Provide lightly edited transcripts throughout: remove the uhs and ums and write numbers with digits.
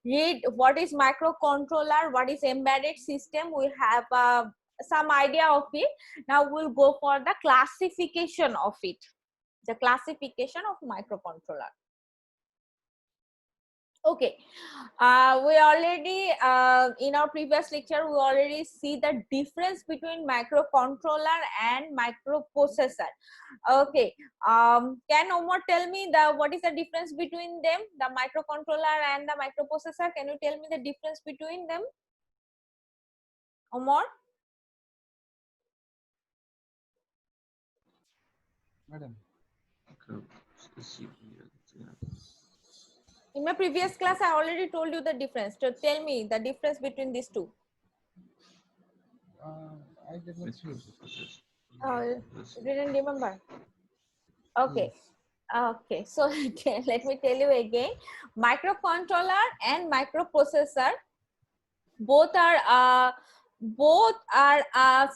read what is microcontroller, what is embedded system. We have some idea of it. Now we'll go for the classification of it, the classification of microcontroller. Okay, we already in our previous lecture we already see the difference between microcontroller and microprocessor. Okay, can Omar tell me what is the difference between them, the microcontroller and the microprocessor? Can you tell me the difference between them, Omar? Madam. In my previous class, I already told you the difference. So tell me the difference between these two. I did not see. Didn't remember. Okay. Yes. Okay. So let me tell you again. Microcontroller and microprocessor both are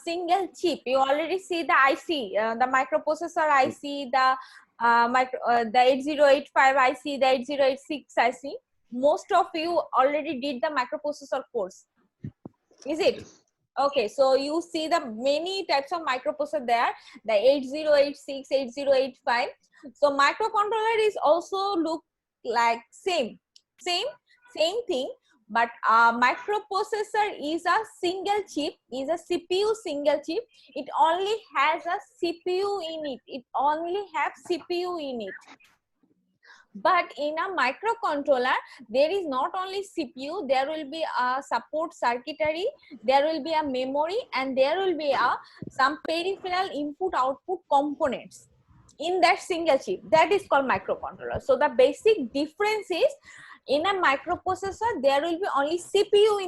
single chip. You already see the IC, the microprocessor IC, the 8085 IC, the 8086 IC. Most of you already did the microprocessor course, is it? Yes. Okay, so you see the many types of microprocessor there, the 8086, 8085. So microcontroller is also look like same thing, but microprocessor is a single chip, is a CPU single chip. It only has a CPU in it. It only have CPU in it. But in a microcontroller, there is not only CPU, there will be a support circuitry, there will be a memory, and there will be some peripheral input output components in that single chip. That is called microcontroller. So the basic difference is, in a microprocessor there will be only CPU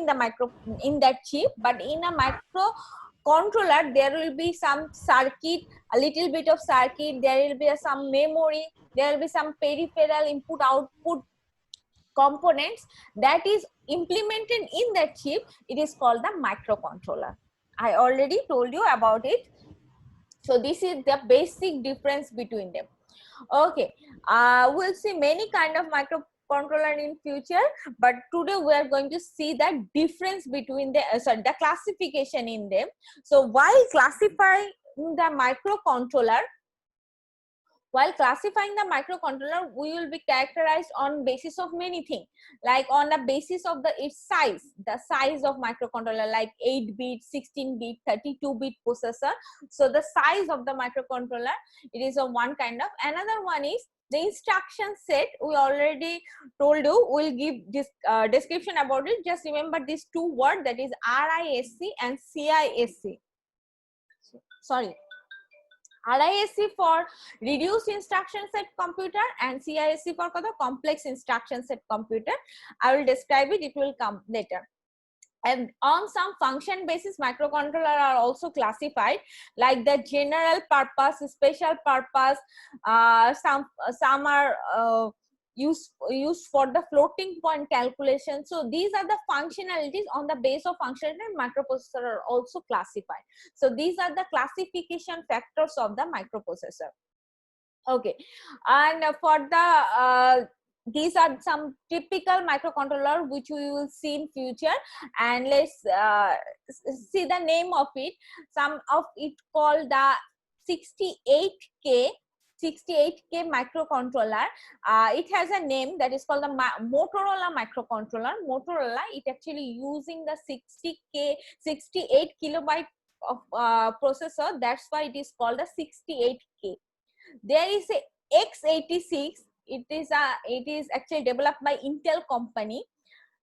in that chip, but in a microcontroller there will be some circuit, a little bit of circuit, there will be some memory, there will be some peripheral input output components that is implemented in that chip. It is called the microcontroller. I already told you about it. So this is the basic difference between them. Okay, we'll see many kind of microcontroller in future, but today we are going to see the difference between the the classification in them. So while classifying the microcontroller, we will be characterized on basis of many things, like on the basis of its size, the size of microcontroller, like 8-bit, 16-bit, 32-bit processor. So the size of the microcontroller, it is a one kind of. Another one is the instruction set. We already told you, we'll give this description about it. Just remember these two words, that is RISC and CISC. Sorry, RISC for reduced instruction set computer and CISC for complex instruction set computer. I will describe it, it will come later. And on some function basis, microcontroller are also classified, like the general purpose, special purpose. Some are used for the floating point calculation. So these are the functionalities. On the base of functionality, microprocessor are also classified. So these are the classification factors of the microprocessor. Okay, and for the these are some typical microcontroller which we will see in future, and let's see the name of it. Some of it called the 68K microcontroller. It has a name that is called the Motorola microcontroller. Motorola, it actually using the 68 kilobyte of processor. That's why it is called the 68K. There is a x86. It is actually developed by Intel company.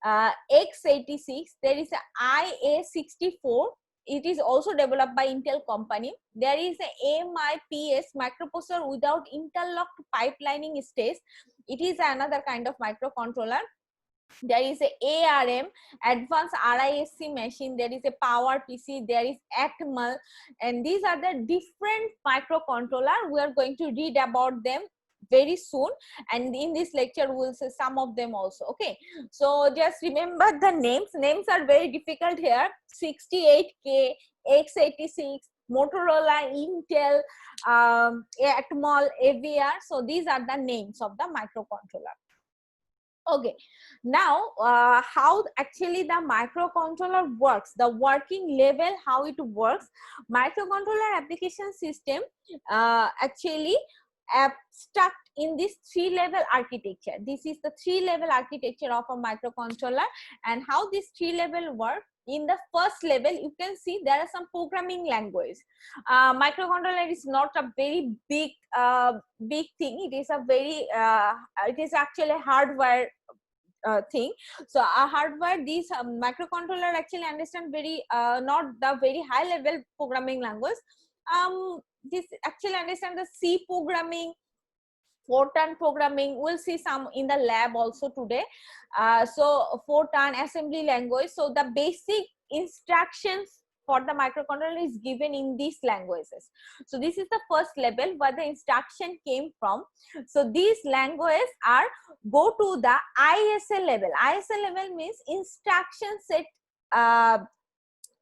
x86. There is a IA64. It is also developed by Intel company. There is a MIPS, microprocessor without interlocked pipelining stage. It is another kind of microcontroller. There is a ARM, advanced RISC machine. There is a Power PC. There is Atmel, and these are the different microcontroller. We are going to read about them very soon, and in this lecture we will see some of them also. Okay, so just remember the names. Names are very difficult here. 68K, x86, Motorola, Intel, Atmel, AVR. So these are the names of the microcontroller. Okay, now how actually the microcontroller works, the working level, how it works. Microcontroller application system actually abstract in this 3-level architecture. This is the 3-level architecture of a microcontroller, and how this 3-level work. In the first level, you can see there are some programming language. Microcontroller is not a very big thing. It is a very it is actually hardware thing. So a hardware, these microcontroller actually understand very not the very high level programming language. This actually understand the C programming, Fortran programming. We'll see some in the lab also today. So Fortran assembly language. So the basic instructions for the microcontroller is given in these languages. So this is the first level where the instruction came from. So these languages are go to the ISA level. ISA level means instruction set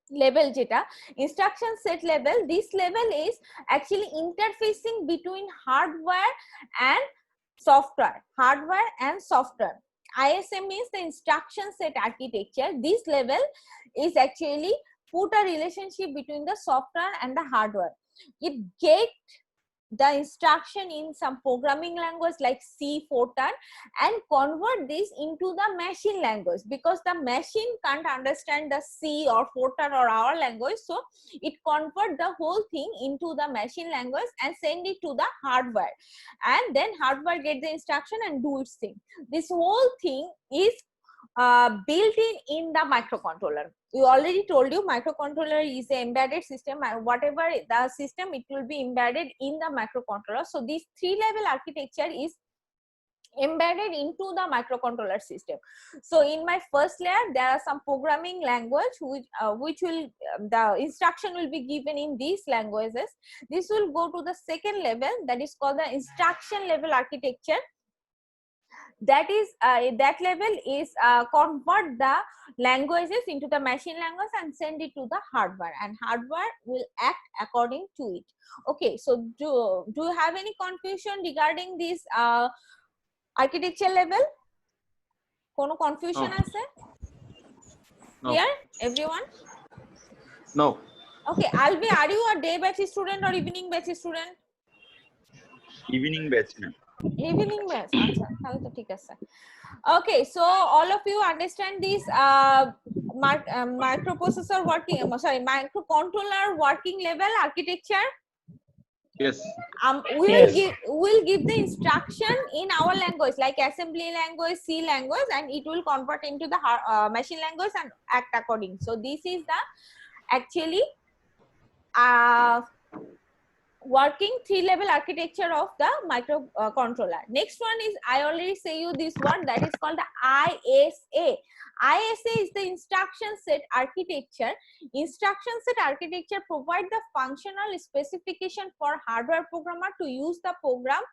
level, jeta instruction set level. This level is actually interfacing between hardware and software. ISA means the instruction set architecture. This level is actually put a relationship between the software and the hardware. It get the instruction in some programming language like C, Fortran, and convert this into the machine language, because the machine can't understand the C or Fortran or our language. So it convert the whole thing into the machine language and send it to the hardware, and then hardware get the instruction and do its thing. This whole thing is built in the microcontroller. We already told you microcontroller is an embedded system, and whatever the system, it will be embedded in the microcontroller. So this 3-level architecture is embedded into the microcontroller system. So in my first layer, there are some programming language which will the instruction will be given in these languages. This will go to the second level, that is called the instruction level architecture. That is that level is convert the languages into the machine language and send it to the hardware, and hardware will act according to it. Okay, so do you have any confusion regarding this architecture level? Kono confusion No. ase? No. Clear everyone? No. Okay, Alvi, are you a day batch student or evening batch student? Evening batch, ma'am. Evening batch, acha তাহলে তো ঠিক আছে. Okay, so all of you understand this microprocessor working, microcontroller working level architecture. Yes. We'll give the instruction in our language like assembly language, C language, and it will convert into the machine language and act according. So this is the actually working 3-level architecture of the microcontroller. Next one is, I already say you this one, that is called the ISA. ISA is the instruction set architecture. Instruction set architecture provide the functional specification for hardware programmer to use the program,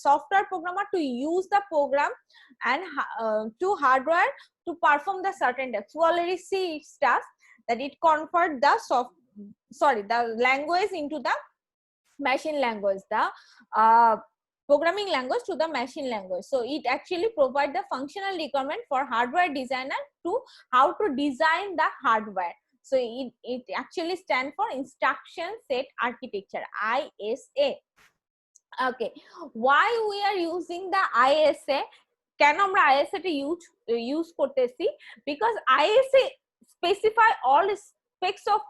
software programmer to use the program, and to hardware to perform the certain tasks. We already see its task, that it convert the the language into the machine language, the programming language to the machine language. So it actually provide the functional requirement for hardware designer to how to design the hardware. So it actually stand for instruction set architecture, ISA. Okay, why we are using the ISA? কেন আমরা ISA টা use করতেছি? Because ISA specify all aspects of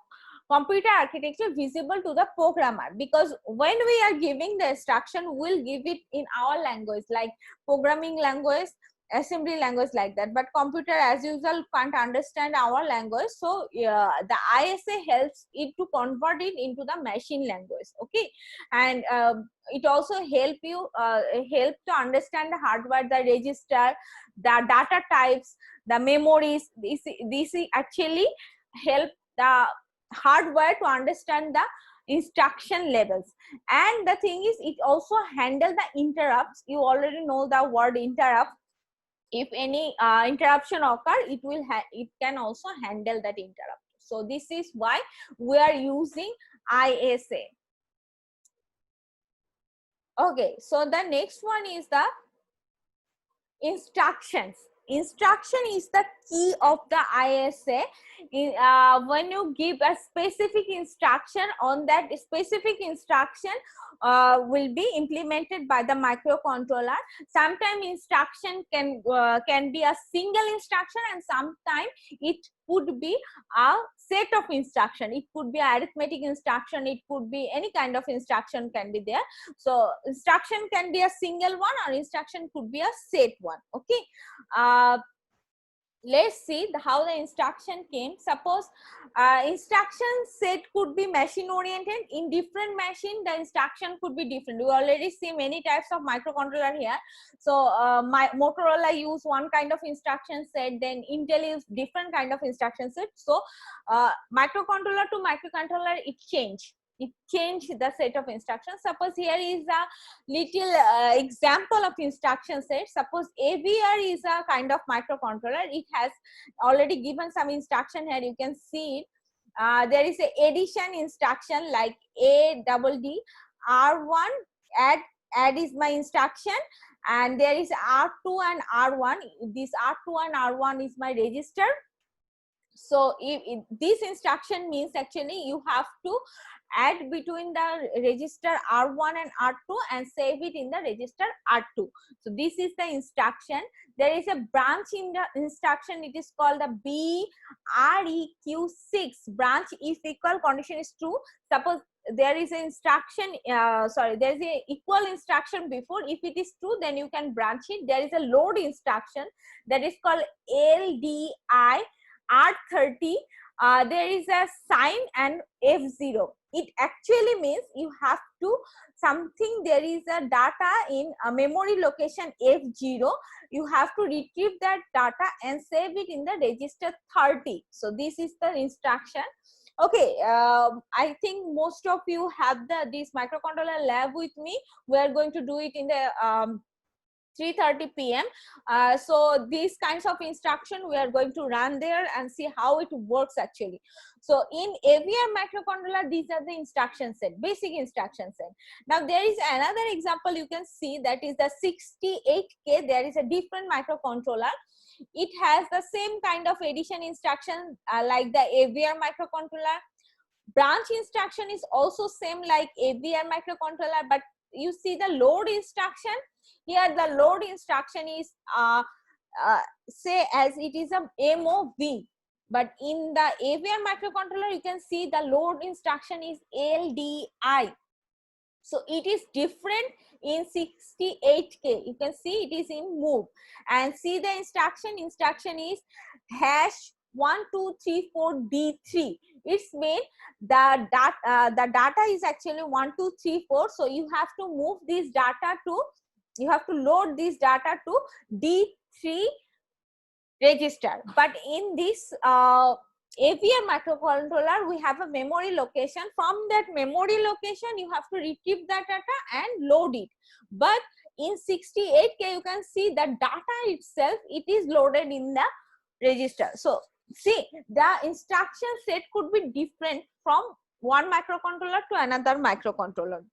computer architecture visible to the programmer, because when we are giving the instruction, we'll give it in our language like programming language, assembly language, like that, but computer as usual can't understand our language. So the ISA helps it to convert it into the machine language. Okay, and it also help you help to understand the hardware, the register, the data types, the memories. This actually help the hardware to understand the instruction levels. And the thing is, it also handle the interrupts. You already know the word interrupt. If any interruption occur, it can also handle that interrupt. So this is why we are using ISA. Okay, so the next one is the Instructions. Instruction is the key of the ISA. When you give a specific instruction, on that specific instruction will be implemented by the microcontroller. Sometimes instruction can be a single instruction, and sometimes it could be a set of instruction. It could be arithmetic instruction, it could be any kind of instruction can be there. So instruction can be a single one, or instruction could be a set one. Okay, let's see how the instruction came. Suppose instruction set could be machine oriented. In different machine the instruction could be different. We already see many types of microcontroller here. So my Motorola use one kind of instruction set, then Intel use different kind of instruction set. So microcontroller to microcontroller it change the set of instructions. Suppose here is a little example of instruction set. Suppose AVR is a kind of microcontroller. It has already given some instruction here, you can see it. There is a addition instruction like ADD R1, add is my instruction, and there is R2 and R1. This R2 and R1 is my register. So if this instruction means actually you have to add between the register R1 and R2 and save it in the register R2. So this is the instruction. There is a branch in the instruction, it is called the BREQ6, branch if equal condition is true. Suppose there is an instruction, there is a equal instruction before. If it is true, then you can branch it. There is a load instruction that is called LDI R30. There is a sign and F0. It actually means you have to something, there is a data in a memory location F0. You have to retrieve that data and save it in the register 30. So this is the instruction. Okay, I think most of you have this microcontroller lab with me. We are going to do it in the 3:30 p.m. So these kinds of instruction we are going to run there and see how it works actually. So in AVR microcontroller, these are the instruction set, basic instruction set. Now there is another example you can see, that is the 68K. There is a different microcontroller. It has the same kind of addition instruction like the AVR microcontroller. Branch instruction is also same like AVR microcontroller, but you see the load instruction. Here the load instruction is say as it is a MOV, but in the AVR microcontroller you can see the load instruction is LDI. So it is different in 68K. You can see it is in move, and see the instruction is #1234D3. It's mean the data is actually 1234. So you have to move this data to, you have to load this data to D3 register. But in this AVR microcontroller, we have a memory location. From that memory location, you have to retrieve that data and load it. But in 68K, you can see the data itself, it is loaded in the register. So see, the instruction set could be different from one microcontroller to another microcontroller.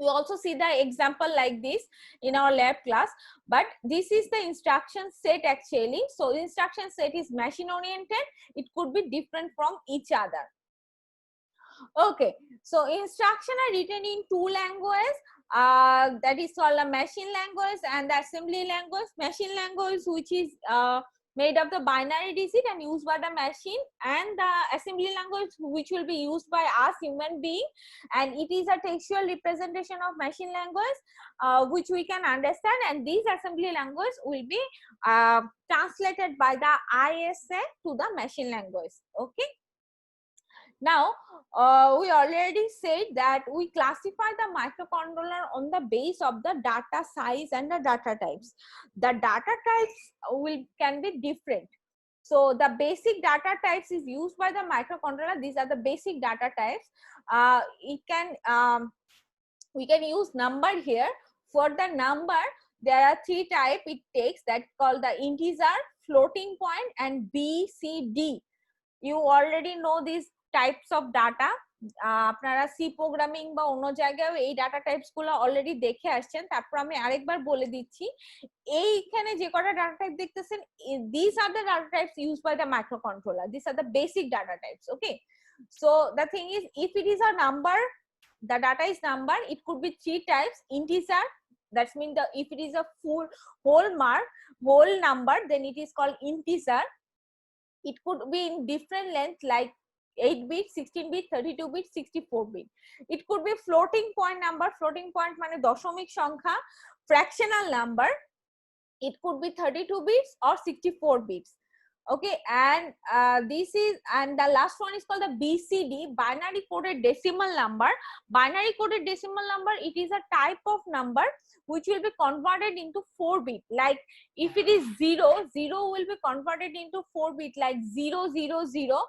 We also see the example like this in our lab class, but this is the instruction set actually. So instruction set is machine oriented. It could be different from each other. Okay, so instruction are written in two languages. That is called a machine language and the assembly language. Machine language, which is made of the binary digit and used by the machine, and the assembly language, which will be used by us human being, and it is a textual representation of machine language which we can understand, and these assembly language will be translated by the ISA to the machine language. Okay. Now, we already said that we classify the microcontroller on the base of the data size and the data types. The data types can be different. So the basic data types is used by the microcontroller. These are the basic data types. We can use number here. For the number, there are three types it takes, that called the integer, floating point, and BCD. You already know these types of data. আপনারা C programming বা অন্য জায়গায় এই data types গুলো already দেখে আসছেন, তারপর আমি আরেকবার বলে দিচ্ছি। এইখানে যে কটা ডাটা টাইপ দেখতেছেন, these are the data types used by the microcontroller. These are the basic data types. Okay, so the thing is, if it is a number, the data is number, it could be three types: integer, that means if it is a full whole number, then it is called integer. It could be in different length like 8-bit, 16-bit, 32-bit, 64-bit. It could be floating point number. Floating point মানে দশমিক সংখ্যা, fractional number. It could be 32 bits or 64 bits. Okay, and the last one is called the BCD, binary coded decimal number. Binary coded decimal number, it is a type of number which will be converted into 4-bit. Like if it is 0 will be converted into 4-bit, like 000.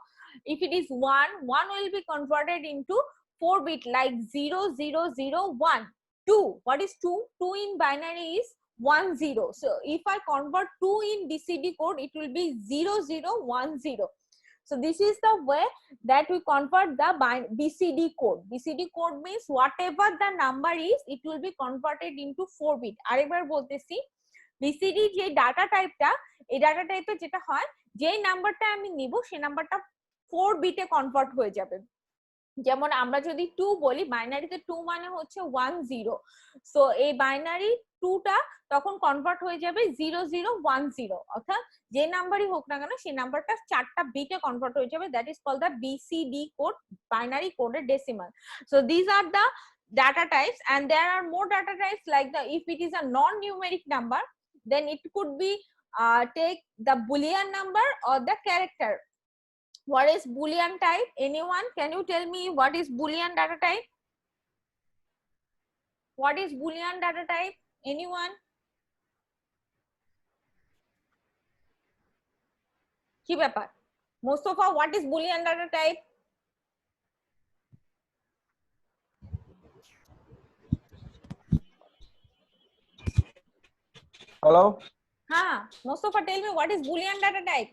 If it is 1 will be converted into 4-bit, like 0001. 2, what is 2? 2 in binary is 10. So if I convert 2 in BCD code, it will be 0010. So this is the way that we convert the BCD code. BCD code means whatever the number is, it will be converted into 4-bit. আরেকবার বলতেছি, BCD যে data টাইপটা, এই data টাইপে যেটা হয়, যে নাম্বারটা আমি নিব সেই নাম্বারটা 4-বিটে কনভার্ট হয়ে যাবে। যেমন আমরা যদি 2 বলি, বাইনারিতে 2 মানে হচ্ছে 10, সো এই বাইনারি 2টা তখন কনভার্ট হয়ে যাবে 0010, অর্থাৎ যে নাম্বারই হোক না কেন সেই নাম্বারটা 4টা বিটে কনভার্ট হয়ে যাবে। That is called the BCD code, binary coded decimal. So this are the data types, and there are more data types like if it is a non-numeric number, then it could be take the Boolean number or the character. What is Boolean type? Anyone? Can you tell me what is Boolean data type? What is Boolean data type? Anyone? কি ব্যাপার? Mustafa, what is Boolean data type? Hello? Mustafa, tell me what is Boolean data type?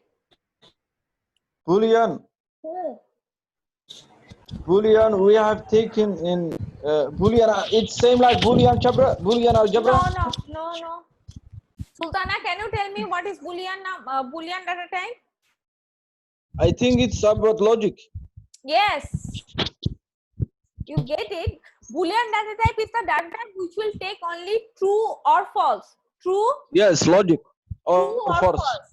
Boolean. Boolean we have taken in Boolean. It's same like Boolean algebra. Boolean algebra. No. Sultana, can you tell me what is Boolean data type? I think it's about logic. Yes, you get it. Boolean data type is the data type which will take only true or false. True? Yes, logic. True or false.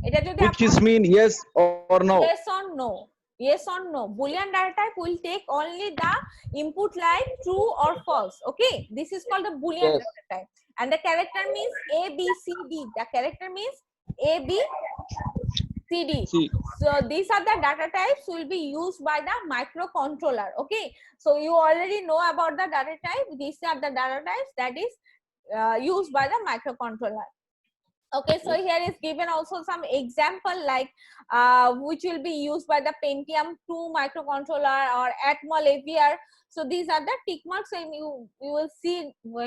এটা যদি Which is mean yes or no. Yes or no. Yes or no. Boolean data type will take only the input like true or false. Okay, this is called the Boolean Yes. data type. And the character means A, B, C, D. The character means A, B, C, D. See. So these are the data types will be used by the microcontroller. Okay, so you already know about the data type. These are the data types that is used by the microcontroller. Okay, so here is given also some example like which will be used by the Pentium 2 microcontroller or Atmel AVR. So these are the tick marks, and you will see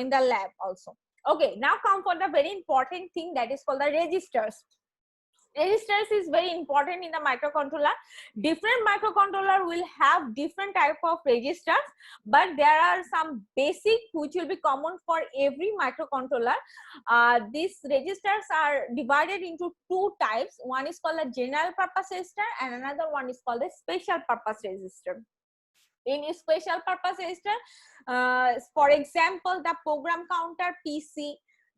in the lab also. Okay, now come for the very important thing that is called the registers. Registers is very important in the microcontroller. Different microcontroller will have different type of registers, but there are some basic which will be common for every microcontroller. These registers are divided into two types. One is called a general purpose register and another one is called a special purpose register. In a special purpose register, for example, the program counter PC,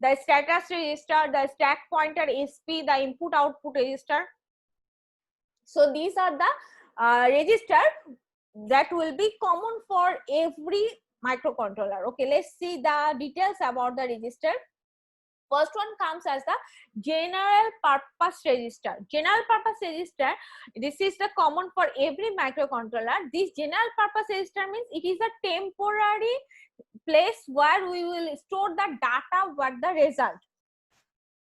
the status register, the stack pointer SP, the input output register. So these are the register that will be common for every microcontroller. Okay, let's see the details about the register. First one comes as the general purpose register. General purpose register, this is the common for every microcontroller. This general purpose register means it is a temporary place where we will store the data what the result.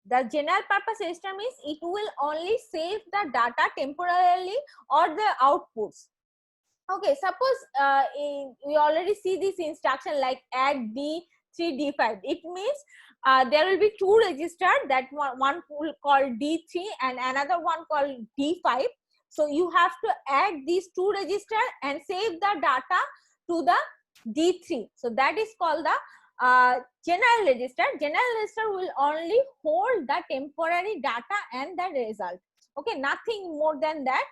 The general purpose register means it will only save the data temporarily or the outputs. Okay, suppose we already see this instruction like add D3 D5. It means there will be two registers, that one will called D3 and another one called D5. So you have to add these two registers and save the data to the D3. So that is called the general register. General register will only hold the temporary data and the result. Okay, nothing more than that,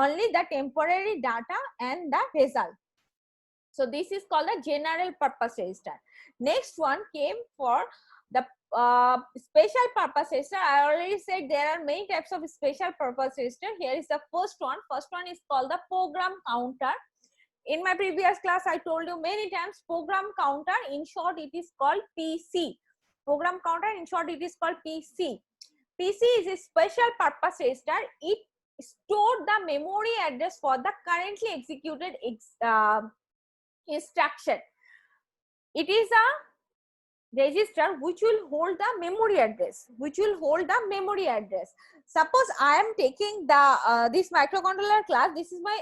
only the temporary data and the result. So this is called the general purpose register. Next one came for the special purpose register. I already said there are many types of special purpose register. Here is the first one. First one is called the program counter. In my previous class, I told you many times program counter. In short, it is called PC. Program counter. In short, it is called PC. PC is a special purpose register. It stored the memory address for the currently executed instruction. It is a register which will hold the memory address. Suppose I am taking the this microcontroller class. This is my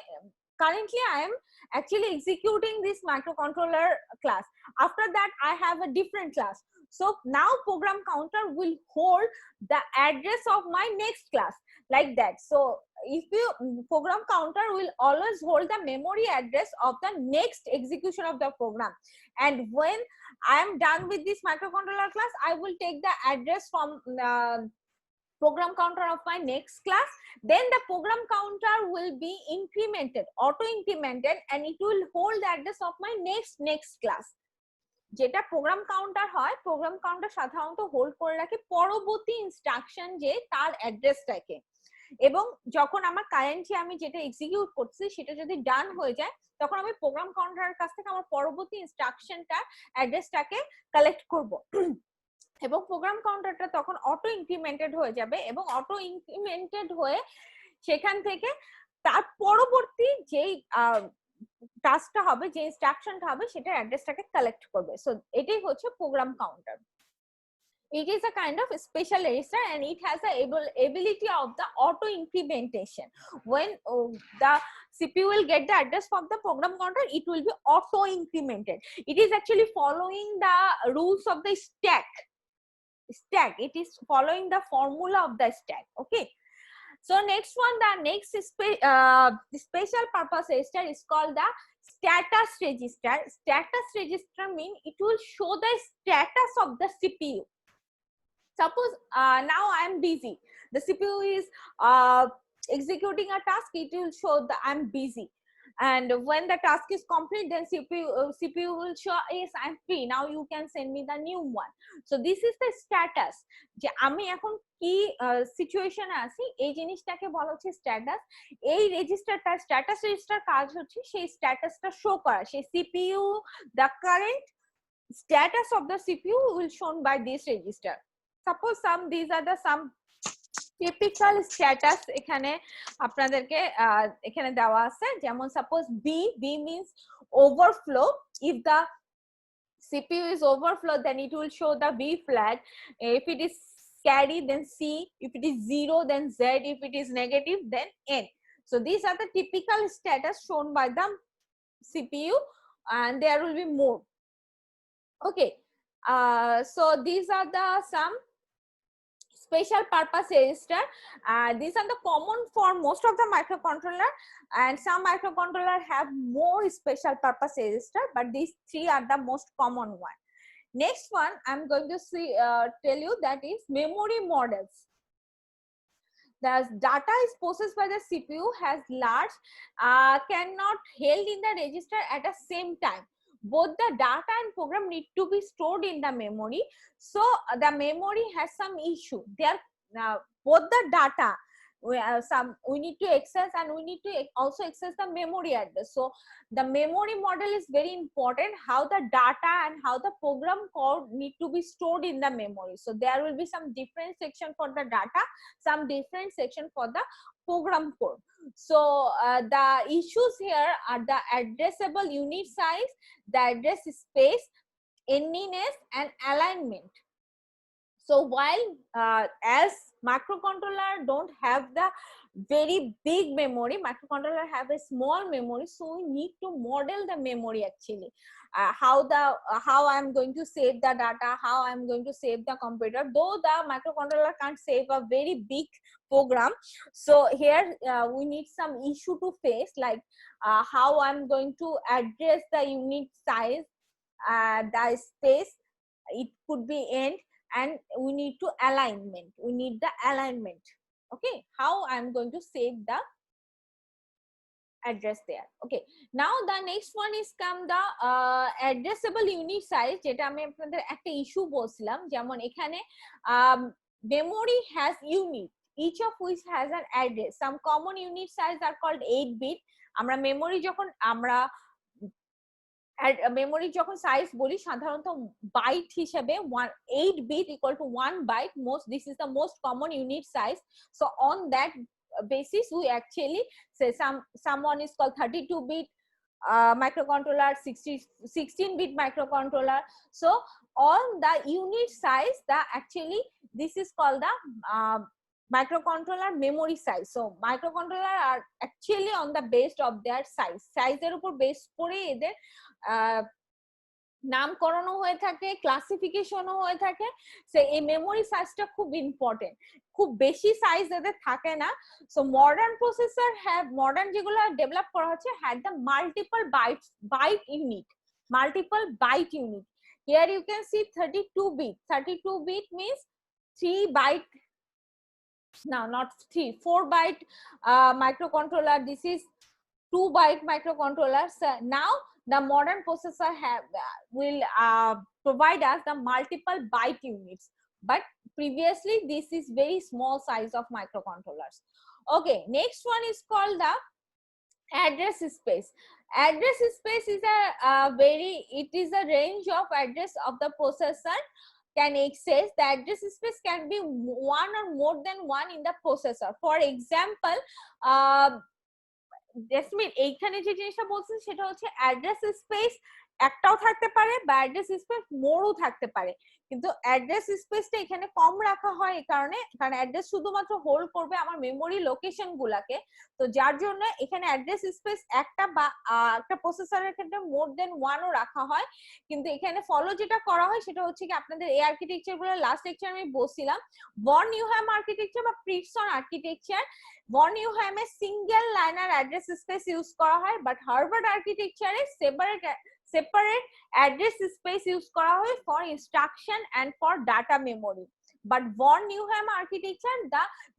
currently I am actually executing this microcontroller class. After that, I have a different class. So now program counter will hold the address of my next class, like that. So if you program counter will always hold the memory address of the next execution of the program. And when I am done with this microcontroller class, I will take the address from program counter of my next class. Then the program counter will be incremented, auto incremented, and it will hold the address of my next class. যেটা program counter হয়, program counter সাধারণত hold করে রাখে পরবর্তী instruction যে তার অ্যাড্রেসটাকে, এবং যখন আমার কারেন্টলি আমি যেটা এক্সিকিউট করছি সেটা যদি ডান হয়ে যায় তখন আমি প্রোগ্রাম কাউন্টারের কাছ থেকে আমার পরবর্তী ইনস্ট্রাকশনটার অ্যাড্রেসটাকে কালেক্ট করব এবং প্রোগ্রাম কাউন্টারটা তখন অটো ইনক্রিমেন্টেড হয়ে যাবে এবং অটো ইনক্রিমেন্টেড হয়ে সেখান থেকে তার পরবর্তী যেই টাস্কটা হবে, যে ইনস্ট্রাকশনটা হবে সেটার অ্যাড্রেসটাকে কালেক্ট করবে। সো এটাই হচ্ছে program counter. It is a kind of special register and it has the ability of the auto incrementation. When the CPU will get the address from the program counter, it will be auto incremented. It is actually following the rules of the stack. It is following the formula of the stack. Okay. So next one, the next special purpose register is called the status register. Status register means it will show the status of the CPU. Suppose now I am busy. The CPU is executing a task. It will show that I am busy. And when the task is complete, then CPU will show, yes, I'm free. Now you can send me the new one. So this is the status. যে আমি এখন কি সিচুয়েশনে আছি এই জিনিসটাকে বলা হচ্ছে স্ট্যাটাস। এই রেজিস্টারটা স্ট্যাটাস রেজিস্টার কাজ হচ্ছে সেই স্ট্যাটাসটা শো করা। সেই CPU, the current status of the CPU will shown by this register. Suppose these are the some typical status এখানে আপনাদেরকে এখানে দেওয়া আছে। যেমন suppose B means overflow. If the CPU is overflow, then it will show the B flag. If it is carry, then C. If it is 0, then Z. If it is negative, then N. So these are the typical status shown by the CPU, and there will be more. Okay. So these are the some special purpose register. These are the common for most of the microcontroller, and some microcontroller have more special purpose register, but these three are the most common one. Next one I'm going to tell you, that is memory models. The data is processed by the CPU has large cannot held in the register at the same time. Both the data and program need to be stored in the memory. So the memory has some issue. They are both the data we need to access, and we need to also access the memory address. So the memory model is very important, how the data and how the program code need to be stored in the memory. So there will be some different section for the data, some different section for the program code. So the issues here are the addressable unit size, the address space, endiness, and alignment. So while as microcontroller don't have the very big memory, microcontroller have a small memory, so we need to model the memory actually. How I'm going to save the data, how I'm going to save the computer, though the microcontroller can't save a very big program. So here we need some issue to face, like how I'm going to address the unit size, the space, it could be end, and we need to alignment, we need the alignment. Okay, how I'm going to save the address there. Okay, now the next one is come the addressable unit size, যেটা আমি আপনাদের একটা issue বলছিলাম, যেমন এখানে memory has unit, each of which has an address. Some common unit size are called 8 bit. আমরা memory যখন memory যখন সাইজ বলি সাধারণত বাইট হিসেবে 8 bit equal to 1 byte, this is the most common unit size. So on that basis we actually say someone is called 32 bit microcontroller, 16 bit microcontroller. So on the unit size, actually this is called the microcontroller memory size. So microcontroller are actually on the base of their size এর উপর base করে এদের নামকরণও হয়ে থাকে, ক্লাসিফিকেশনও হয়ে থাকে। So এই memory সাইজটা খুব ইম্পর্টেন্ট, খুব বেশি সাইজ এদের থাকে না। সো মডার্ন প্রসেসর মডার্ন যেগুলো ডেভেলপ করা হচ্ছে had the multiple byte unit, multiple byte unit. Here you can see 32 bit, 32 bit means 3 byte, no not 3, 4 byte microcontroller. This is 2 byte microcontroller. So now the modern processor will provide us the multiple byte units, but previously this is very small size of microcontrollers. Okay, next one is called the address space. Address space is it is a range of address of the processor can access. The address space can be one or more than one in the processor. For example, jasmine এইখানে যে জিনিসটা বলছেন সেটা হচ্ছে address space একটাও থাকতে পারে বা অ্যাড্রেস স্পেস মোরও থাকতে পারে, কিন্তু অ্যাড্রেস স্পেসটা এখানে কম রাখা হয় এই কারণে, কারণ অ্যাড্রেস শুধুমাত্র হোল্ড করবে আমার মেমোরি লোকেশন গুলাকে। তো যার জন্য এখানে অ্যাড্রেস স্পেস একটা বা একটা প্রসেসরের ক্ষেত্রে মোর দেন ওয়ানও রাখা হয়। কিন্তু এখানে ফলো যেটা করা হয় সেটা হচ্ছে কি আপনাদের এই আর্কিটেকচার গুলো লাস্ট লেকচার আমি বলছিলাম, ভন নিউহ্যাম আর্কিটেকচার বা প্রিটসন আর্কিটেকচার। ভন নিউহ্যামে single liner address space use করা হয়, বাট হার্ভার্ড আর্কিটেকচারে separate address space use করা হয় for instruction and for data memory. But von Neumann architecture,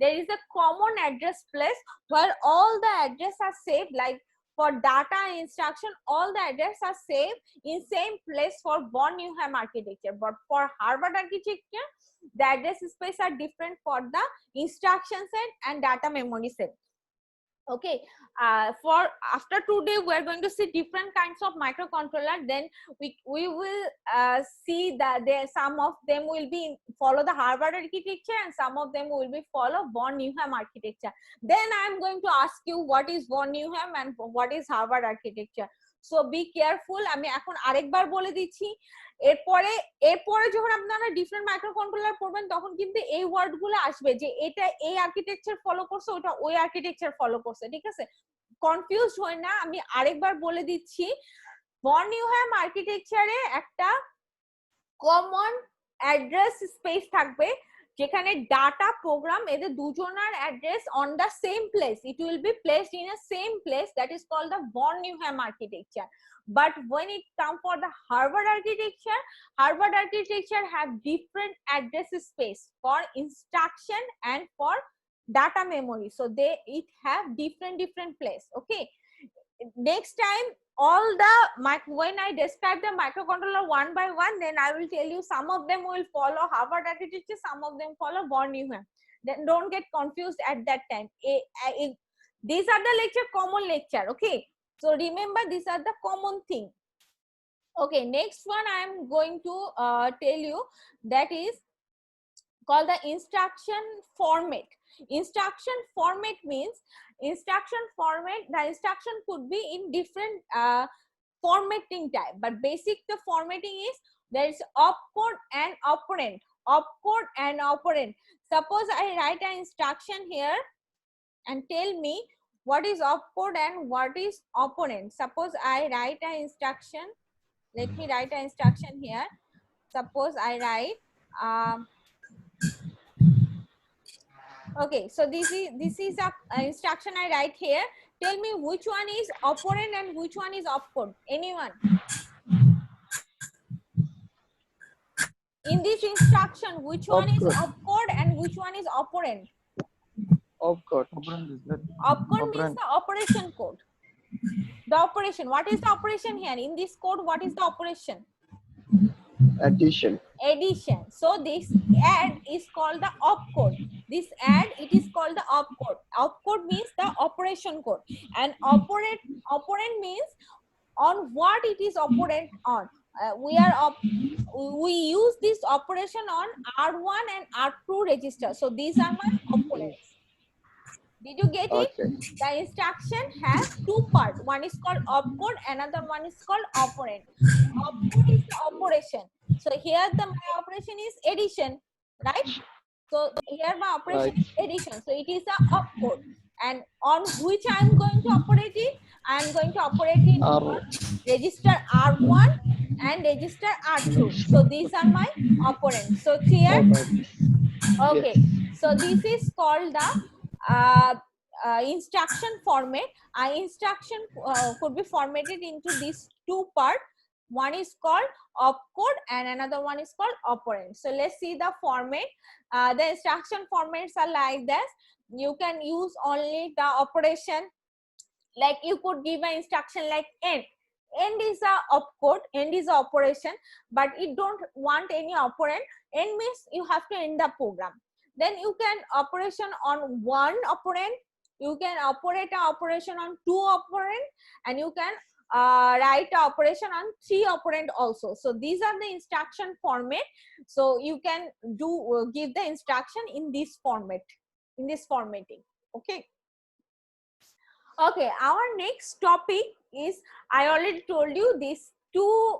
there is a common address place where all the address are saved, like for data and instruction all the address are saved in same place for von Neumann architecture. But for Harvard architecture the address space are different for the instruction set and data memory set. Okay, for after today we are going to see different kinds of microcontroller. Then we will see that there some of them will be follow the Harvard architecture and some of them will be follow von Neumann architecture. Then I am going to ask you what is von Neumann and what is Harvard architecture. So be careful, আমি এখন আরেকবার বলে দিচ্ছি। এরপরে যখন আপনারা different microcontroller পড়বেন তখন কিন্তু এই ওয়ার্ড গুলো আসবে যে এটা এই আর্কিটেকচার ফলো করছে, ওটা ওই আর্কিটেকচার ফলো করছে, ঠিক আছে? কনফিউজ হয় না, আমি আরেকবার বলে দিচ্ছি। ভন নিউহ্যাম আর্কিটেকচারে একটা কমন অ্যাড্রেস স্পেস থাকবে যেখানে ডাটা প্রোগ্রাম এদের দুজনের address on the same place, it will be placed in a same place, that is called the von Neumann architecture. But when it comes for the Harvard architecture have different address space for instruction and for data memory, so it have different place. Okay, next time all the when I describe the microcontroller one by one, then I will tell you some of them will follow Harvard architecture, some of them follow von Neumann. Then don't get confused at that time. These are the common lecture. Okay, so remember these are the common thing. Okay, next one I am going to tell you, that is called the instruction format. Instruction format means the instruction could be in different formatting type, but basic the formatting is there is opcode and operand. opcode and operand. Suppose I write an instruction here and tell me what is opcode and what is operand. Suppose I write an instruction. Let me write an instruction here. Suppose I write okay, so this is a instruction I write here. Tell me which one is operand and which one is opcode. Anyone? In this instruction, which one is opcode and which one is operand? Opcode. Opcode means the operation code. The operation. What is the operation here? In this code, what is the operation? Addition. Addition. So this add is called the opcode. This add, it is called the opcode. Opcode means the operation code, and operand means on what it is operand on. We use this operation on R1 and R2 register. So these are my operands. Did you get it? The instruction has two parts. One is called opcode, another one is called operand. Opcode is the operation. So here my operation is addition, right? So here my operation is addition. So it is a opcode. And on which I am going to operate it? I am going to operate it on register R1 and register R2. So these are my operands. So clear? Okay. So this is called the instruction format. Instruction could be formatted into these two parts. One is called opcode and another one is called operand. So let's see the format. The instruction formats are like this. You can use only the operation. Like you could give an instruction like end. End is a opcode, end is a operation, but you don't want any operand. End means you have to end the program. Then you can operation on one operand. You can operate an operation on two operand, and you can write an operation on three operand also. So these are the instruction format. So you can give the instruction in this format, in this formatting. Okay. Okay, our next topic is, I already told you, these two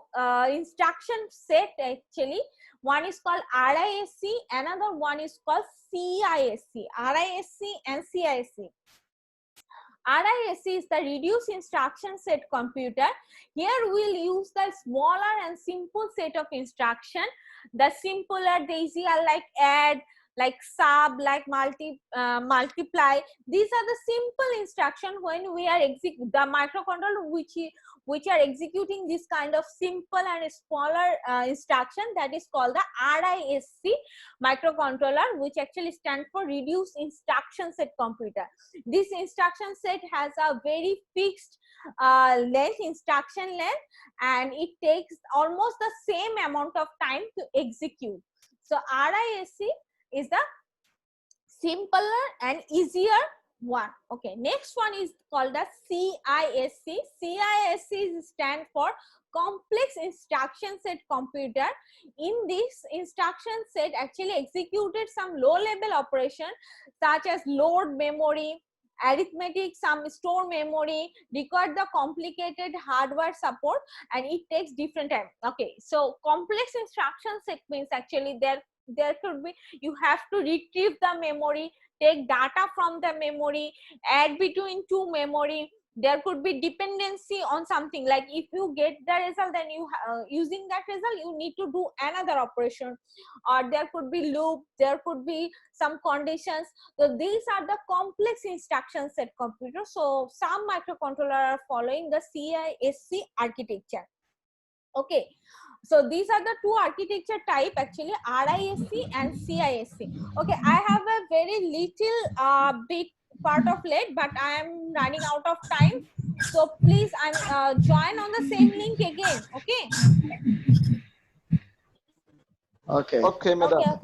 instruction set actually. One is called RISC, another one is called CISC. RISC and CISC. RISC is the reduced instruction set computer. Here we'll use the smaller and simple set of instruction. The simpler, the easier, like add, like sub, like multiply. These are the simple instruction when we are the microcontroller which are executing this kind of simple and smaller instruction, that is called the RISC microcontroller, which actually stands for reduced instruction set computer. This instruction set has a very fixed instruction length, and it takes almost the same amount of time to execute. So RISC is the simpler and easier one. Okay, next one is called the CISC. CISC stands for complex instruction set computer. In this instruction set actually executed some low level operation such as load memory, arithmetic, some store memory, record the complicated hardware support, and it takes different time. Okay, so complex instruction set means actually there could be, you have to retrieve the memory, take data from the memory, add between two memory. There could be dependency on something, like if you get the result, then you using that result you need to do another operation, or there could be loop, there could be some conditions. So these are the complex instruction set computer. So some microcontroller are following the CISC architecture. Okay, so these are the two architecture type actually, RISC and CISC. Okay, I have a very little bit part of late, but I am running out of time. So please join on the same link again. Okay. Okay, madam. Okay.